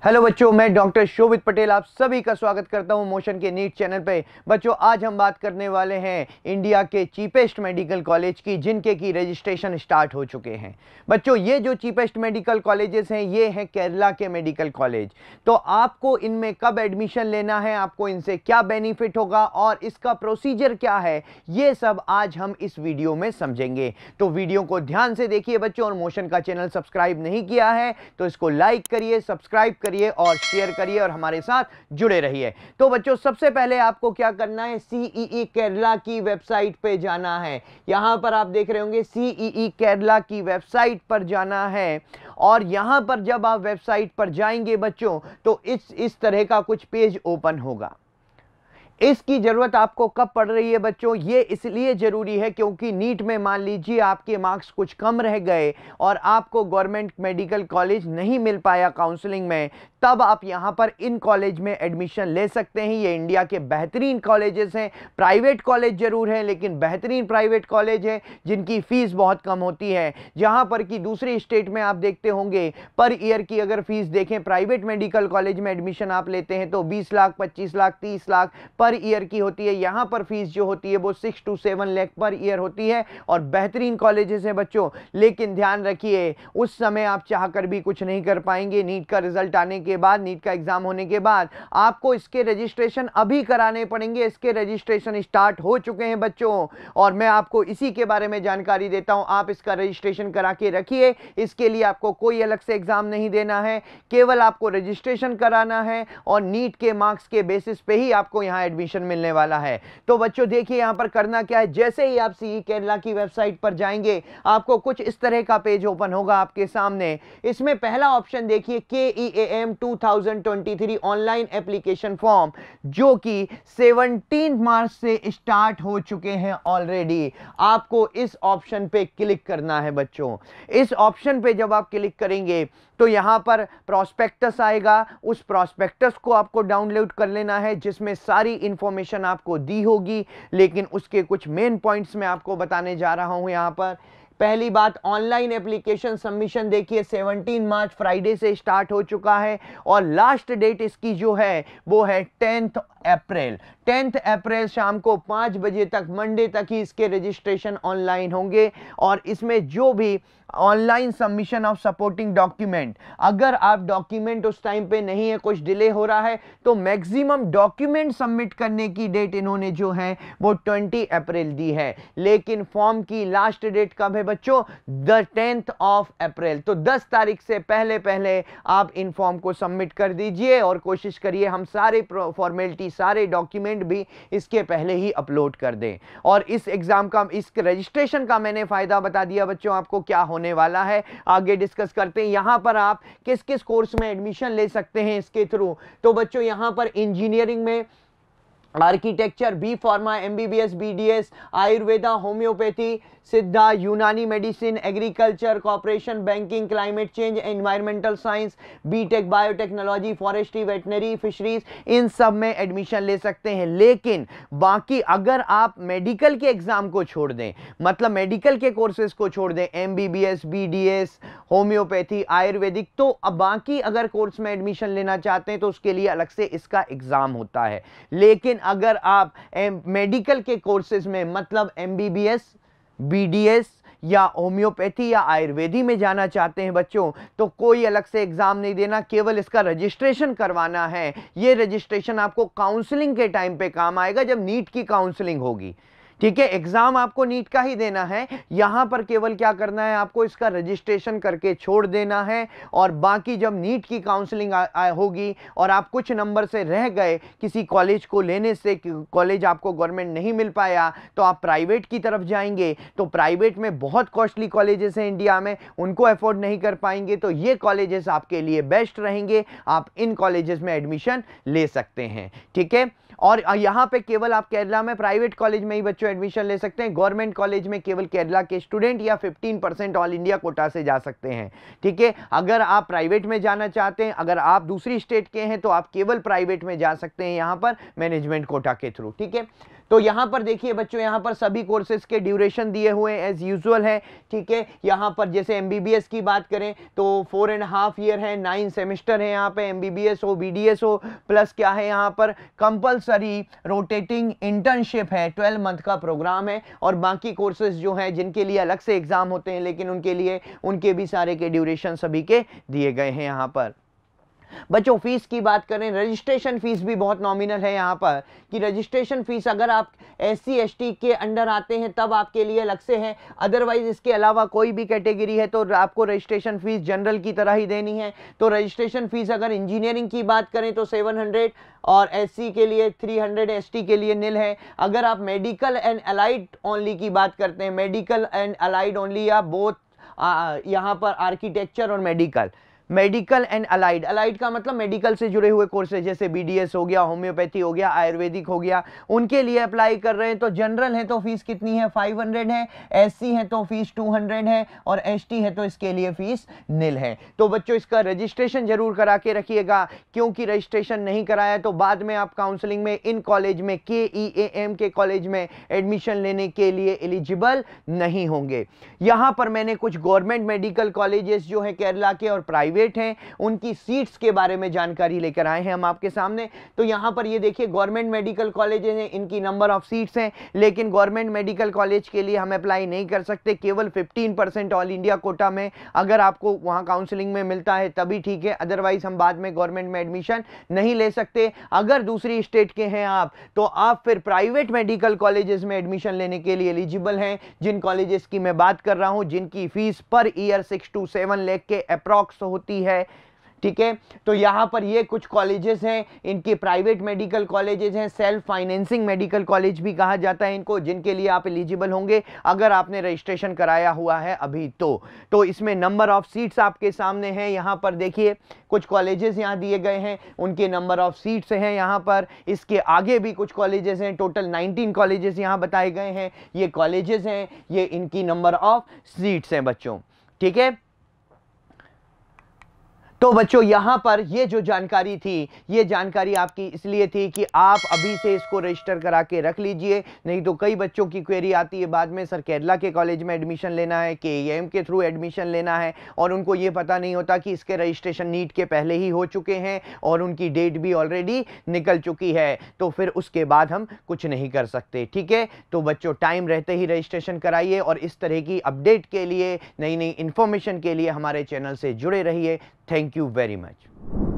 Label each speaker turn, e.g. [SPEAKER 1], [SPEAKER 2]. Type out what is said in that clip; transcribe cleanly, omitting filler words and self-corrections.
[SPEAKER 1] Hello बच्चों, मैं doctor शोभित पटेल आप सभी का स्वागत करता हूं मोशन के नीट चैनल पे। बच्चों, आज हम बात करने वाले हैं इंडिया के चीपेस्ट मेडिकल कॉलेज की, जिनके की रजिस्ट्रेशन स्टार्ट हो चुके हैं। बच्चों, ये जो चीपेस्ट मेडिकल कॉलेजेस हैं ये हैं केरला के मेडिकल कॉलेज। तो आपको इनमें कब एडमिशन लेना है, आपको इनसे क्या बेनिफिट होगा और इसका प्रोसीजर क्या है, ये सब आज हम इस वीडियो में समझेंगे। तो वीडियो को ध्यान से देखिए बच्चों, और मोशन का चैनल सब्सक्राइब नहीं किया है तो इसको लाइक करिए, सब्सक्राइब करिए और शेयर करिए और हमारे साथ जुड़े रहिए। तो बच्चों, सबसे पहले आपको क्या करना है, सीईई केरला की वेबसाइट पे जाना है। यहां पर आप देख रहे होंगे सीईई केरला की वेबसाइट पर जाना है। और यहां पर जब आप वेबसाइट पर जाएंगे बच्चों, तो इस तरह का कुछ पेज ओपन होगा। इसकी जरूरत आपको कब पड़ रही है बच्चों, ये इसलिए जरूरी है क्योंकि नीट में मान लीजिए आपके मार्क्स कुछ कम रह गए और आपको गवर्नमेंट मेडिकल कॉलेज नहीं मिल पाया काउंसलिंग में, तब आप यहां पर इन कॉलेज में एडमिशन ले सकते हैं। ये इंडिया के बेहतरीन कॉलेजेस हैं, प्राइवेट कॉलेज जरूर हैं लेकिन बेहतरीन प्राइवेट कॉलेज हैं जिनकी फीस बहुत कम होती है। जहां पर कि दूसरी स्टेट में आप देखते होंगे पर ईयर की अगर फीस देखें, प्राइवेट मेडिकल कॉलेज में एडमिशन आप लेते हैं तो 20 लाख, 25 लाख, 30 लाख पर ईयर की होती है। यहां पर फीस जो होती है वो 6 to 7 लाख पर ईयर होती है और बेहतरीन कॉलेजेस हैं बच्चों। लेकिन ध्यान रखिए, उस समय आप चाहकर भी कुछ नहीं कर पाएंगे। नीट का रिजल्ट आने के बाद, नीट का एग्जाम होने के बाद आपको इसके रजिस्ट्रेशन अभी कराने पड़ेंगे। इसके रजिस्ट्रेशन स्टार्ट हो चुके हैं बच्चों और मैं आपको इसी के बारे में जानकारी देता हूं। आप इसका रजिस्ट्रेशन करा के रखिए। इसके लिए आपको कोई अलग से एग्जाम नहीं देना है, केवल आपको रजिस्ट्रेशन कराना है और नीट के मार्क्स के बेसिस पे ही आपको यहां एडमिशन मिलने वाला है। तो बच्चों देखिए यहां पर करना क्या है, जैसे ही आप सीई केरला की वेबसाइट पर जाएंगे आपको कुछ इस तरह का पेज ओपन होगा आपके सामने। इसमें पहला ऑप्शन देखिए, KEAM 2023 ऑनलाइन एप्लीकेशन फॉर्म, जो कि 17 मार्च से स्टार्ट हो चुके हैं ऑलरेडी। आपको इस ऑप्शन पे क्लिक करना है बच्चों। इस ऑप्शन पे जब आप क्लिक करेंगे तो यहां पर प्रोस्पेक्टस आएगा। उस प्रोस्पेक्टस को आपको डाउनलोड कर लेना है जिसमें सारी इंफॉर्मेशन आपको दी होगी, लेकिन उसके कुछ मेन पॉइंट्स मैं आपको बताने जा रहा हूं। यहां पर पहली बात, ऑनलाइन एप्लीकेशन सबमिशन देखिए 17 मार्च फ्राइडे से स्टार्ट हो चुका है और लास्ट डेट इसकी जो है वो है 10 अप्रैल। 10 अप्रैल शाम को 5 बजे तक, मंडे तक ही इसके रजिस्ट्रेशन ऑनलाइन होंगे। और इसमें जो भी online submission of supporting document, अगर आप डॉक्यूमेंट उस टाइम पे नहीं है, कुछ डिले हो रहा है, तो मैक्सिमम डॉक्यूमेंट सबमिट करने की डेट इन्होंने जो है वो 20 अप्रैल दी है। लेकिन फॉर्म की लास्ट डेट कब है बच्चों, 10 अप्रैल। तो 10 तारीख से पहले पहले आप इन फॉर्म को सबमिट कर दीजिए और कोशिश करिए हम सारे फॉर्मेलिटी, सारे डॉक्यूमेंट भी इसके पहले ही अपलोड कर दें। और इस एग्जाम का, इस रजिस्ट्रेशन का मैंने फायदा बता दिया बच्चों आपको क्या होने वाला है। आगे डिस्कस करते हैं यहां पर आप किस किस कोर्स में एडमिशन ले सकते हैं इसके थ्रू। तो बच्चों यहां पर इंजीनियरिंग में architecture, B pharma, MBBS, BDS, Ayurveda, homeopathy, Siddha, Unani medicine, agriculture, corporation, banking, climate change, environmental science, BTech, biotechnology, forestry, veterinary, fisheries, इन सब में एडमिशन ले सकते हैं। लेकिन बाकी अगर आप मेडिकल के एग्जाम को छोड़ दें, मतलब मेडिकल के कोर्सेज को छोड़ दें, MBBS, BDS, होम्योपैथी, आयुर्वेदिक, तो अब बाकी अगर कोर्स में एडमिशन लेना चाहते हैं तो उसके लिए अलग से इसका एग्जाम होता है। लेकिन अगर आप मेडिकल के कोर्सेज में, मतलब MBBS, BDS या होम्योपैथी या आयुर्वेदी में जाना चाहते हैं बच्चों, तो कोई अलग से एग्जाम नहीं देना, केवल इसका रजिस्ट्रेशन करवाना है। ये रजिस्ट्रेशन आपको काउंसलिंग के टाइम पे काम आएगा, जब नीट की काउंसलिंग होगी। ठीक है, एग्जाम आपको नीट का ही देना है। यहां पर केवल क्या करना है, आपको इसका रजिस्ट्रेशन करके छोड़ देना है। और बाकी जब नीट की काउंसलिंग होगी और आप कुछ नंबर से रह गए किसी कॉलेज को लेने से, कॉलेज आपको गवर्नमेंट नहीं मिल पाया, तो आप प्राइवेट की तरफ जाएंगे। तो प्राइवेट में बहुत कॉस्टली कॉलेजेस हैं इंडिया में, उनको अफोर्ड नहीं कर पाएंगे, तो ये कॉलेजेस आपके लिए बेस्ट रहेंगे। आप इन कॉलेजेस में एडमिशन ले सकते हैं। ठीक है, और यहां पे केवल आप केरला में प्राइवेट कॉलेज में ही बच्चों एडमिशन ले सकते हैं। गवर्नमेंट कॉलेज में केवल केरला के स्टूडेंट या 15% ऑल इंडिया कोटा से जा सकते हैं। ठीक है, अगर आप प्राइवेट में जाना चाहते हैं, अगर आप दूसरी स्टेट के हैं, तो आप केवल प्राइवेट में जा सकते हैं यहां पर मैनेजमेंट कोटा के थ्रू। ठीक है, तो यहाँ पर देखिए बच्चों, यहाँ पर सभी कोर्सेज के ड्यूरेशन दिए हुए एज यूजुअल है, ठीक है। यहाँ पर जैसे एमबीबीएस की बात करें तो 4.5 ईयर है, 9 सेमेस्टर है यहाँ पे, एमबीबीएस हो बीडीएस हो, प्लस क्या है यहाँ पर कंपलसरी रोटेटिंग इंटर्नशिप है, 12 मंथ का प्रोग्राम है। और बाकी कोर्सेज जो हैं जिनके लिए अलग से एग्जाम होते हैं, लेकिन उनके लिए उनके भी सारे के ड्यूरेशन सभी के दिए गए हैं यहाँ पर। बच्चों फीस की बात करें, रजिस्ट्रेशन फीस भी बहुत नॉमिनल है यहाँ पर, कि रजिस्ट्रेशन फीस अगर आप SC ST के अंडर आते हैं तब आपके लिए अलग से है, अदरवाइज इसके अलावा कोई भी कैटेगरी है तो आपको रजिस्ट्रेशन फीस जनरल की तरह ही देनी है। तो रजिस्ट्रेशन फीस अगर इंजीनियरिंग की बात करें तो 700 और SC के लिए 300, ST के लिए निल है। अगर आप मेडिकल एंड अलाइड ओनली की बात करते हैं, मेडिकल एंड अलाइड ओनली या बोथ, यहाँ पर आर्किटेक्चर और मेडिकल एंड अलाइड, अलाइड का मतलब मेडिकल से जुड़े हुए कोर्सेज जैसे BDS हो गया, होम्योपैथी हो गया, आयुर्वेदिक हो गया, उनके लिए अप्लाई कर रहे हैं। तो जनरल है तो फीस कितनी है, 500 है, SC है तो फीस 200 है, और ST है तो इसके लिए फीस निल है। तो बच्चों इसका रजिस्ट्रेशन जरूर करा के रखिएगा, क्योंकि रजिस्ट्रेशन नहीं कराया तो बाद में आप काउंसलिंग में इन कॉलेज में, KEAM के कॉलेज में एडमिशन लेने के लिए एलिजिबल नहीं होंगे। यहां पर मैंने कुछ गवर्नमेंट मेडिकल कॉलेजेस जो है केरला के और प्राइवेट हैं, उनकी सीट्स के बारे में जानकारी लेकर आए हैं हम आपके सामने। तो यहां पर ये देखिए गवर्नमेंट मेडिकल कॉलेजेस हैं, इनकी नंबर ऑफ सीट्स हैं, लेकिन गवर्नमेंट मेडिकल कॉलेज के लिए हम अप्लाई नहीं कर सकते, केवल 15% ऑल इंडिया कोटा में अगर आपको वहां काउंसलिंग में मिलता है तभी ठीक है, अदरवाइज हम बाद में गवर्नमेंट में एडमिशन नहीं ले सकते। अगर दूसरी स्टेट के हैं आप तो आप फिर प्राइवेट मेडिकल कॉलेजेस में एडमिशन लेने के लिए एलिजिबल हैं, जिन कॉलेजेस की मैं बात कर रहा हूं, जिनकी fees per year 6 to 7 lakh के अप्रॉक्स होती है, ठीक है। तो यहां पर ये कुछ कॉलेजेस हैं, इनके प्राइवेट मेडिकल कॉलेजेस हैं, सेल्फ फाइनेंसिंग मेडिकल कॉलेज भी कहा जाता है इनको, जिनके लिए आप एलिजिबल होंगे अगर आपने रजिस्ट्रेशन कराया हुआ है अभी तो इसमें नंबर ऑफ सीट्स आपके सामने हैं। यहां पर देखिए कुछ कॉलेजेस यहां दिए गए हैं, उनके नंबर ऑफ सीट्स हैं यहां पर। इसके आगे भी कुछ कॉलेजेस हैं, टोटल 19 कॉलेजेस यहां बताए गए हैं। ये कॉलेजेस हैं, ये इनकी नंबर ऑफ सीट्स हैं बच्चों, ठीक है। तो बच्चों यहां पर ये जो जानकारी थी, ये जानकारी आपकी इसलिए थी कि आप अभी से इसको रजिस्टर करा के रख लीजिए, नहीं तो कई बच्चों की क्वेरी आती है बाद में, सर केरला के कॉलेज में एडमिशन लेना है, KEAM के थ्रू एडमिशन लेना है, और उनको ये पता नहीं होता कि इसके रजिस्ट्रेशन नीट के पहले ही हो चुके हैं और उनकी डेट भी ऑलरेडी निकल चुकी है, तो फिर उसके बाद हम कुछ नहीं कर सकते, ठीक है। तो बच्चों टाइम रहते ही रजिस्ट्रेशन कराइए, और इस तरह की अपडेट के लिए, नई नई इंफॉर्मेशन के लिए हमारे चैनल से जुड़े रहिए। Thank you very much.